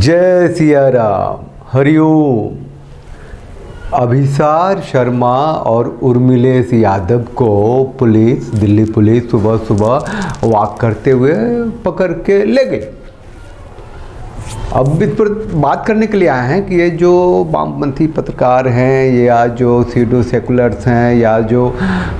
जय सिया राम, हरिओम। अभिसार शर्मा और उर्मिलेश यादव को दिल्ली पुलिस सुबह सुबह वॉक करते हुए पकड़ के ले गई। अब इस पर बात करने के लिए आए हैं कि ये जो वामपंथी पत्रकार हैं या जो सीडो सेकुलर्स हैं या जो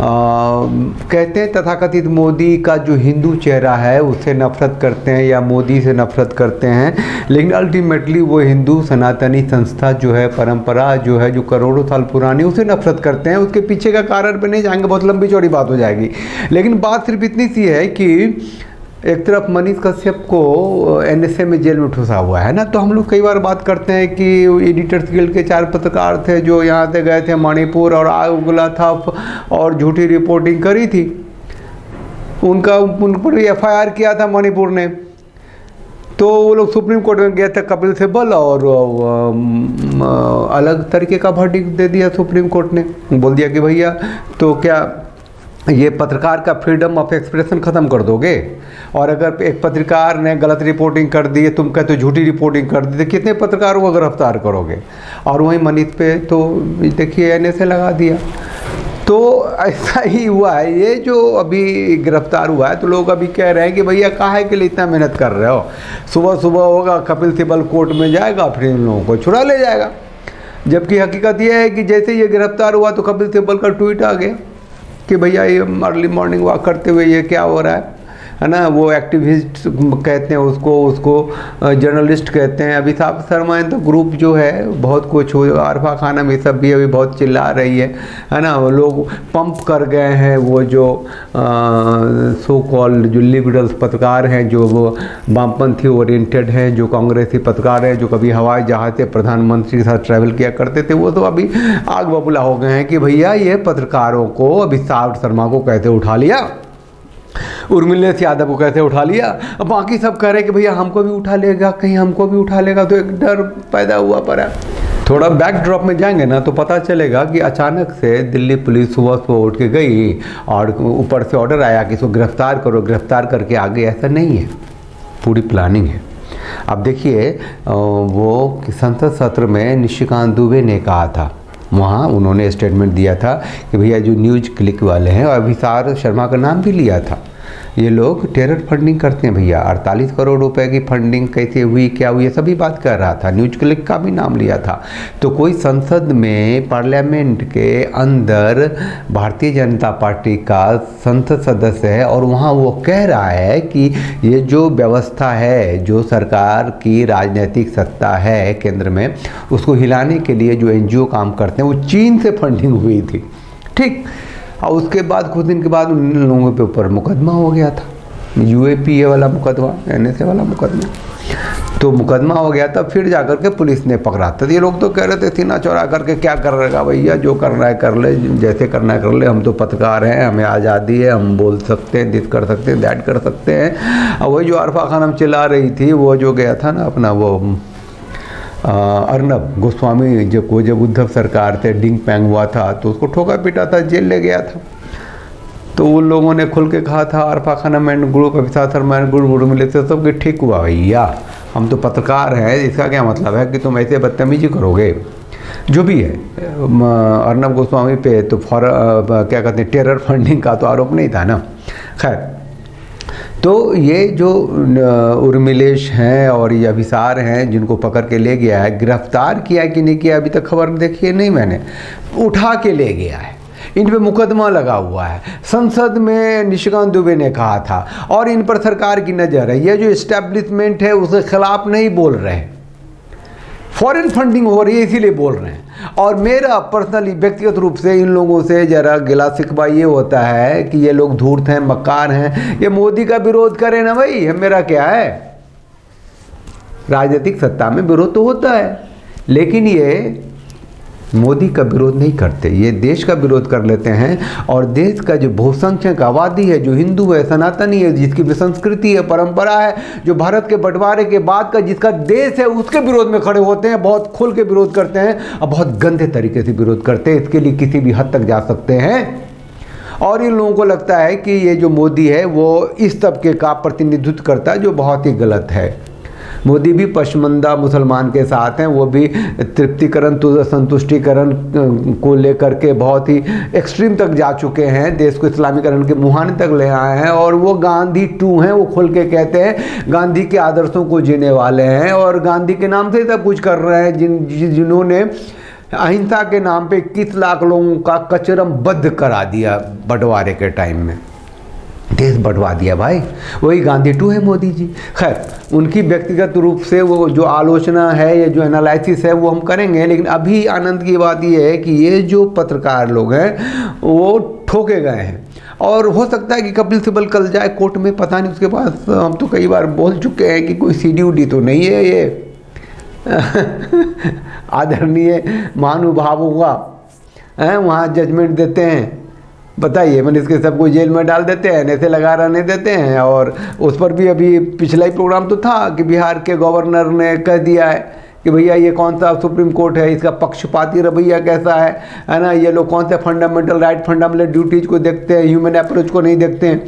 कहते हैं तथाकथित मोदी का जो हिंदू चेहरा है उससे नफरत करते हैं या मोदी से नफरत करते हैं, लेकिन अल्टीमेटली वो हिंदू सनातनी संस्था जो है, परंपरा जो है, जो करोड़ों साल पुरानी, उसे नफरत करते हैं। उसके पीछे का कारण पे नहीं जाएंगे, बहुत लंबी चौड़ी बात हो जाएगी। लेकिन बात सिर्फ इतनी सी है कि एक तरफ मनीष कश्यप को एनएसए में जेल में ठुसा हुआ है ना, तो हम लोग कई बार बात करते हैं कि एडिटर्स गिल्ड के 4 पत्रकार थे जो यहाँ से गए थे मणिपुर और आग उगला था और झूठी रिपोर्टिंग करी थी। उन पर एफआईआर किया था मणिपुर ने, तो वो लोग सुप्रीम कोर्ट में गए थे कपिल सिब्बल और अलग तरीके का वर्डिक्ट दे दिया सुप्रीम कोर्ट ने। बोल दिया कि भैया तो क्या ये पत्रकार का फ्रीडम ऑफ एक्सप्रेशन ख़त्म कर दोगे, और अगर एक पत्रकार ने गलत रिपोर्टिंग कर दी, तुम कहते हो झूठी रिपोर्टिंग कर दी, तो कितने पत्रकारों को गिरफ्तार करोगे। और वहीं मनीष पे तो देखिए एनएसए लगा दिया। तो ऐसा ही हुआ है। ये जो अभी गिरफ्तार हुआ है तो लोग अभी कह रहे हैं कि भैया काहे के लिए इतना मेहनत कर रहे हो, सुबह सुबह होगा कपिल सिब्बल कोर्ट में जाएगा, फिर इन लोगों को छुड़ा ले जाएगा। जबकि हकीकत यह है कि जैसे ये गिरफ्तार हुआ तो कपिल सिब्बल का ट्वीट आ गया कि भैया ये अर्ली मॉर्निंग वॉक करते हुए ये क्या हो रहा है ना। वो एक्टिविस्ट कहते हैं उसको जर्नलिस्ट कहते हैं। अभिषेक शर्मा तो ग्रुप जो है बहुत कुछ हो, आरफा खानम ये सब भी अभी बहुत चिल्ला रही है ना। वो लोग पंप कर गए हैं, वो जो सो कॉल्ड जो लिबरल्स पत्रकार हैं, जो वो वामपंथी ओरिएंटेड हैं, जो कांग्रेसी पत्रकार हैं, जो कभी हवाई जहाज से प्रधानमंत्री के साथ ट्रैवल किया करते थे, वो तो अभी आग बबूला हो गए हैं कि भैया ये पत्रकारों को, अभिषेक शर्मा को कैसे उठा लिया, उर्मिलेश यादव को कैसे उठा लिया। अब बाकी सब कह रहे हैं कि भैया हमको भी उठा लेगा, कहीं हमको भी उठा लेगा, तो एक डर पैदा हुआ पड़ा। थोड़ा बैकड्रॉप में जाएंगे ना तो पता चलेगा कि अचानक से दिल्ली पुलिस सुबह सुबह उठ के गई और ऊपर से ऑर्डर आया कि इसको गिरफ्तार करो, गिरफ्तार करके आगे। ऐसा नहीं है, पूरी प्लानिंग है। अब देखिए वो संसद सत्र में निशिकांत दुबे ने कहा था, वहाँ उन्होंने स्टेटमेंट दिया था कि भैया जो न्यूज क्लिक वाले हैं, और अभिषेक शर्मा का नाम भी लिया था, ये लोग टेरर फंडिंग करते हैं भैया। 48 करोड़ रुपए की फंडिंग कैसे हुई, क्या हुई, ये सभी बात कर रहा था। न्यूज क्लिक का भी नाम लिया था। तो कोई संसद में, पार्लियामेंट के अंदर भारतीय जनता पार्टी का संसद सदस्य है और वहाँ वो कह रहा है कि ये जो व्यवस्था है, जो सरकार की राजनीतिक सत्ता है केंद्र में, उसको हिलाने के लिए जो एनजीओ काम करते हैं वो चीन से फंडिंग हुई थी। ठीक, और उसके बाद कुछ दिन के बाद उन लोगों के ऊपर मुकदमा हो गया था, यूएपीए वाला मुकदमा, एनएसए वाला मुकदमा। तो मुकदमा हो गया था, फिर जाकर के पुलिस ने पकड़ा था। ये लोग तो कह रहे थे सीना चौड़ा करके क्या कर रहेगा भैया, जो करना है कर ले, जैसे करना है कर ले, हम तो पत्रकार हैं, हमें आज़ादी है, हम बोल सकते हैं, दिस कर सकते हैं, दैट कर सकते हैं। और वही जो आरफा खानम चिल्ला रही थी, वो जो गया था ना अपना वो अर्नब गोस्वामी, जब उद्धव सरकार थे, डिंग पैंग हुआ था तो उसको ठोका पीटा था, जेल ले गया था। तो उन लोगों ने खुल के कहा था, Arfa Khanam and group, Abhishek Sharma and group मिले थे, सब ठीक हुआ भैया, हम तो पत्रकार हैं, इसका क्या मतलब है कि तुम ऐसे बदतमीजी करोगे। जो भी है, अर्नब गोस्वामी पे तो क्या कहते हैं, टेरर फंडिंग का तो आरोप नहीं था ना। खैर, तो ये जो उर्मिलेश हैं और ये अभिसार हैं जिनको पकड़ के ले गया है, गिरफ्तार किया कि नहीं किया अभी तक खबर देखी नहीं मैंने, उठा के ले गया है, इन पे मुकदमा लगा हुआ है। संसद में निशिकांत दुबे ने कहा था और इन पर सरकार की नज़र है। ये जो इस्टेब्लिशमेंट है उसके खिलाफ नहीं बोल रहे हैं, फॉरेन फंडिंग हो रही है इसीलिए बोल रहे हैं। और मेरा पर्सनली व्यक्तिगत रूप से इन लोगों से ज़रा गिला शिकवा ये होता है कि ये लोग धूर्त हैं, मक्कार हैं। ये मोदी का विरोध करें ना भाई, मेरा क्या है, राजनीतिक सत्ता में विरोध तो होता है, लेकिन ये मोदी का विरोध नहीं करते, ये देश का विरोध कर लेते हैं। और देश का जो बहुसंख्यक आबादी है, जो हिंदू है, सनातनी है, जिसकी भी संस्कृति है, परंपरा है, जो भारत के बंटवारे के बाद का जिसका देश है, उसके विरोध में खड़े होते हैं, बहुत खुल के विरोध करते हैं और बहुत गंदे तरीके से विरोध करते हैं। इसके लिए किसी भी हद तक जा सकते हैं। और इन लोगों को लगता है कि ये जो मोदी है वो इस तबके का प्रतिनिधित्व करता है, जो बहुत ही गलत है। मोदी भी पशमंदा मुसलमान के साथ हैं, वो भी तृप्तिकरण संतुष्टिकरण को लेकर के बहुत ही एक्सट्रीम तक जा चुके हैं, देश को इस्लामीकरण के मुहाने तक ले आए हैं, और वो गांधी 2 हैं। वो खुल के कहते हैं गांधी के आदर्शों को जीने वाले हैं और गांधी के नाम से सब कुछ कर रहे हैं, जिन्होंने अहिंसा के नाम पे 21 लाख लोगों का कचरमबद्ध करा दिया बंटवारे के टाइम में, देश बंटवा दिया भाई। वही गांधी 2 है मोदी जी। खैर, उनकी व्यक्तिगत रूप से वो जो आलोचना है या जो एनालिसिस है वो हम करेंगे, लेकिन अभी आनंद की बात ये है कि ये जो पत्रकार लोग हैं वो ठोके गए हैं, और हो सकता है कि कपिल सिब्बल कल जाए कोर्ट में, पता नहीं उसके पास, हम तो कई बार बोल चुके हैं कि कोई सीडी तो नहीं है ये आदरणीय महानुभावों का वहाँ जजमेंट देते हैं, बताइए, मैंने इसके सबको जेल में डाल देते हैं, ऐसे लगा रहने देते हैं। और उस पर भी अभी पिछला ही प्रोग्राम तो था कि बिहार के गवर्नर ने कह दिया है कि भैया ये कौन सा सुप्रीम कोर्ट है, इसका पक्षपाती रवैया कैसा है ना, ये लोग कौन से फंडामेंटल राइट, फंडामेंटल ड्यूटीज़ को देखते हैं, ह्यूमन अप्रोच को नहीं देखते हैं।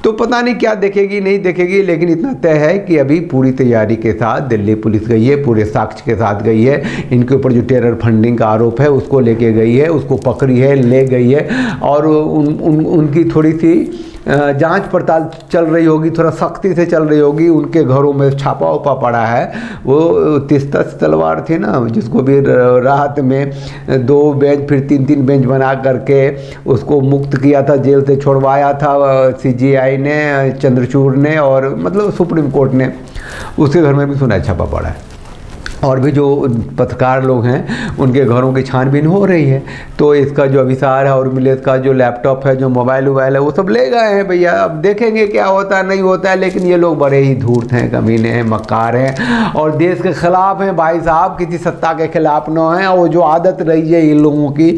तो पता नहीं क्या देखेगी नहीं देखेगी, लेकिन इतना तय है कि अभी पूरी तैयारी के साथ दिल्ली पुलिस गई है, पूरे साक्ष्य के साथ गई है, इनके ऊपर जो टेरर फंडिंग का आरोप है उसको लेके गई है, उसको पकड़ी है, ले गई है, और उनकी थोड़ी सी जांच पड़ताल चल रही होगी, थोड़ा सख्ती से चल रही होगी। उनके घरों में छापा उपा पड़ा है, वो 33 तलवार थी ना, जिसको भी राहत में 2 बेंच फिर 3-3 बेंच बना करके उसको मुक्त किया था, जेल से छुड़वाया था CGI ने, चंद्रचूड़ ने, और मतलब सुप्रीम कोर्ट ने, उसके घर में भी सुना छापा पड़ा है। और भी जो पत्रकार लोग हैं उनके घरों की छानबीन हो रही है। तो इसका जो अभिसार है और मिलेश का जो लैपटॉप है, जो मोबाइल वोबाइल है, वो सब ले गए हैं भैया। अब देखेंगे क्या होता है नहीं होता है, लेकिन ये लोग बड़े ही धूर्त हैं, कमीने हैं, मक्कार हैं, और देश के खिलाफ हैं भाई साहब, किसी सत्ता के खिलाफ न हैं। और जो आदत रही है इन लोगों की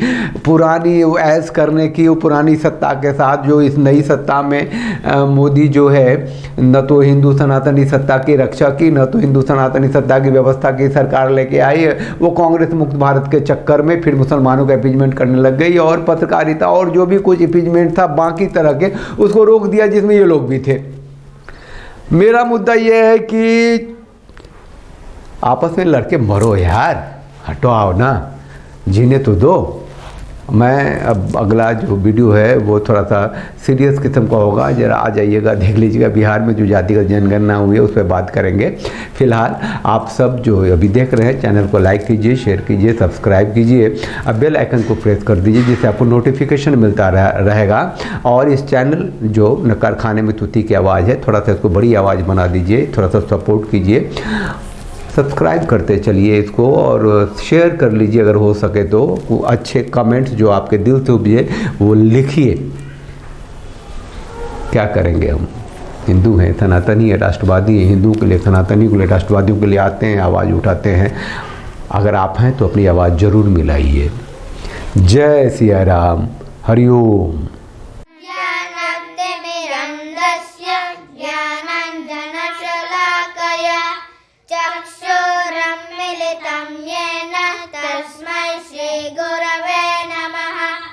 पुरानी ऐश करने की, वो पुरानी सत्ता के साथ, जो इस नई सत्ता में मोदी जो है न तो हिंदू सनातनी सत्ता की रक्षा की, न तो हिंदू सनातनी सत्ता की व्यवस्था की सरकार लेके आई है, वो कांग्रेस मुक्त भारत के चक्कर में फिर मुसलमानों का इम्पीचमेंट करने लग गई, और पत्रकारिता और जो भी कुछ इम्पीचमेंट था बाकी तरह के उसको रोक दिया, जिसमें ये लोग भी थे। मेरा मुद्दा ये है कि आपस में लड़के मरो यार, हटो आओ ना, जीने तो दो। मैं अब अगला जो वीडियो है वो थोड़ा सा सीरियस किस्म का होगा, ज़रा आ जाइएगा, देख लीजिएगा। बिहार में जो जातिगत जनगणना हुई है उस पर बात करेंगे। फिलहाल आप सब जो अभी देख रहे हैं चैनल को लाइक कीजिए, शेयर कीजिए, सब्सक्राइब कीजिए, अब बेल आइकन को प्रेस कर दीजिए, जिससे आपको नोटिफिकेशन मिलता रहेगा। और इस चैनल जो न कारखाने में तूती की आवाज़ है, थोड़ा सा इसको बड़ी आवाज़ बना दीजिए, थोड़ा सा सपोर्ट कीजिए, सब्सक्राइब करते चलिए इसको, और शेयर कर लीजिए अगर हो सके तो। अच्छे कमेंट्स जो आपके दिल से उपजे वो लिखिए। क्या करेंगे हम, हिंदू हैं, सनातनी है, राष्ट्रवादी हैं, हिंदू के लिए, सनातनी के लिए, राष्ट्रवादियों के लिए आते हैं, आवाज़ उठाते हैं। अगर आप हैं तो अपनी आवाज़ ज़रूर मिलाइए। जय सिया राम, हरिओम।